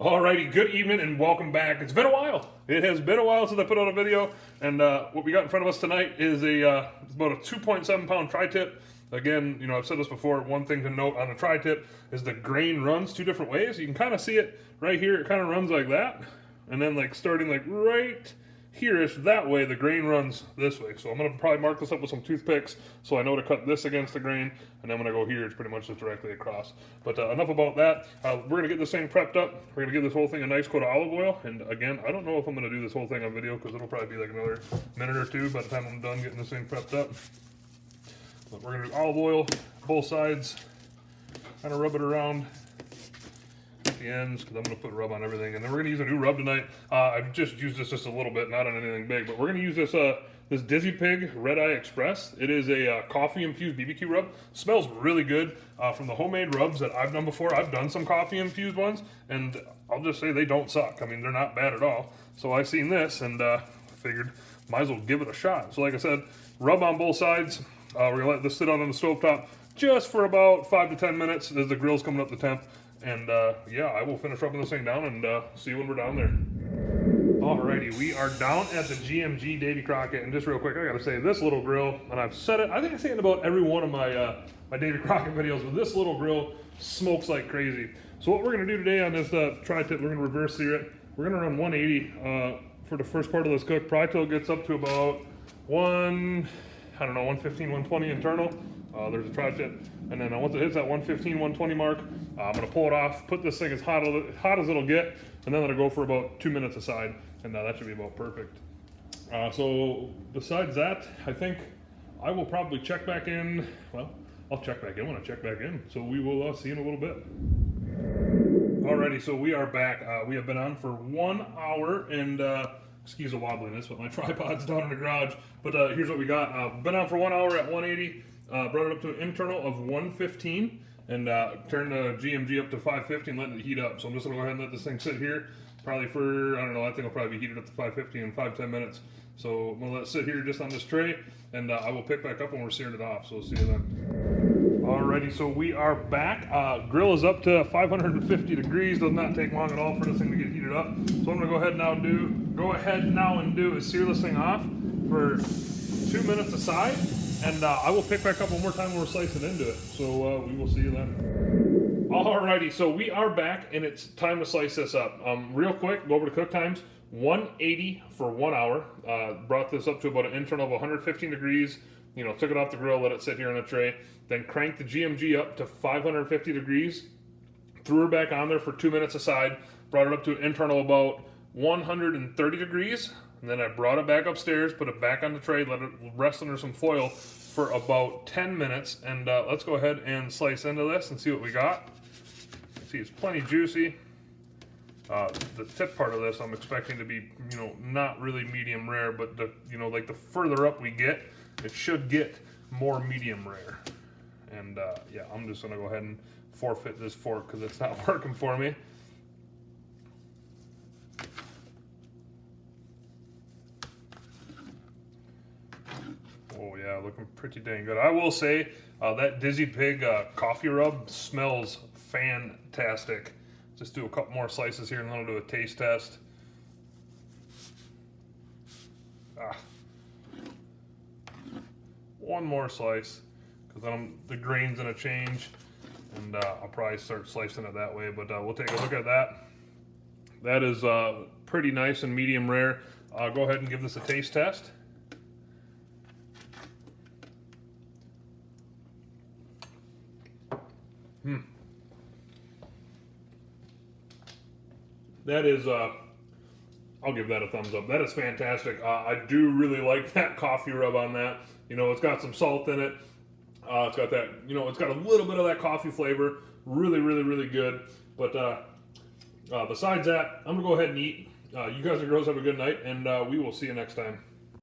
Alrighty, good evening and welcome back. It's been a while. It has been a while since I put out a video, and what we got in front of us tonight is it's about a 2.7 pound tri-tip. Again, you know, I've said this before, one thing to note on a tri-tip is the grain runs two different ways. You can kind of see it right here, it kind of runs like that, and then like starting like right here-ish that way, the grain runs this way. So I'm going to probably mark this up with some toothpicks so I know to cut this against the grain, and then when I go here, it's pretty much just directly across. But enough about that. We're going to get this thing prepped up. We're going to give this whole thing a nice coat of olive oil, and again, I don't know if I'm going to do this whole thing on video because it'll probably be like another minute or two by the time I'm done getting this thing prepped up. But we're going to do olive oil, both sides, kind of rub it around the ends because I'm going to put rub on everything, and then we're going to use a new rub tonight. I've just used this just a little bit, not on anything big, but we're going to use this this Dizzy Pig Red Eye Express. It is a coffee infused BBQ rub. Smells really good. From the homemade rubs that I've done before, I've done some coffee infused ones, and I'll just say they don't suck. I mean, they're not bad at all. So I seen this and figured might as well give it a shot. So like I said, rub on both sides. We're going to let this sit on the stovetop just for about 5 to 10 minutes as the grill's coming up to temp. And yeah, I will finish rubbing this thing down and see you when we're down there. Alrighty, we are down at the GMG Davy Crockett, and just real quick, I gotta say, this little grill, and I've said it, I think I say it in about every one of my my Davy Crockett videos, but this little grill smokes like crazy. So what we're gonna do today on this tri-tip, we're gonna reverse sear it. We're gonna run 180 for the first part of this cook, probably till it gets up to about 115, 120 internal. There's a tri-tip, and then once it hits that 115, 120 mark, I'm gonna pull it off, put this thing as hot as it'll get, and then let it go for about 2 minutes aside, and that should be about perfect. So besides that, I think I will probably check back in. Well, I'll check back in when I check back in. So we will see you in a little bit. Alrighty, so we are back. We have been on for 1 hour, and excuse the wobbliness, but my tripod's down in the garage. But here's what we got. Been on for 1 hour at 180. Brought it up to an internal of 115, and turned the GMG up to 550 and letting it heat up. So I'm just gonna go ahead and let this thing sit here, probably for, I don't know, I think I'll probably be heated up to 550 in 5-10 minutes. So I'm gonna let it sit here just on this tray, and I will pick back up when we're searing it off. So we'll see you then. Alrighty, so we are back. Grill is up to 550 degrees. Does not take long at all for this thing to get heated up. So I'm gonna go ahead now and do is sear this thing off for 2 minutes aside. And I will pick back up one more time when we're slicing into it. So we will see you then. Alrighty, so we are back, and it's time to slice this up. Real quick, go over to cook times. 180 for 1 hour. Brought this up to about an internal of 115 degrees. You know, took it off the grill, let it sit here on a tray. Then cranked the GMG up to 550 degrees. Threw her back on there for 2 minutes aside. Brought it up to an internal about 130 degrees. And then I brought it back upstairs, put it back on the tray, let it rest under some foil for about 10 minutes. And let's go ahead and slice into this and see what we got. See, it's plenty juicy. The tip part of this I'm expecting to be, you know, not really medium rare, but you know, like the further up we get, it should get more medium rare. And yeah, I'm just gonna go ahead and forfeit this fork because it's not working for me. Oh yeah, looking pretty dang good. I will say that Dizzy Pig coffee rub smells fantastic. Just do a couple more slices here and then I'll do a taste test. One more slice because then the grain's gonna change, and I'll probably start slicing it that way. But we'll take a look at that. That is pretty nice and medium rare. Go ahead and give this a taste test. That is, I'll give that a thumbs up. That is fantastic. I do really like that coffee rub on that. You know, it's got some salt in it. It's got that, you know, it's got a little bit of that coffee flavor. Really, really, really good. But besides that, I'm going to go ahead and eat. You guys and girls have a good night, and we will see you next time.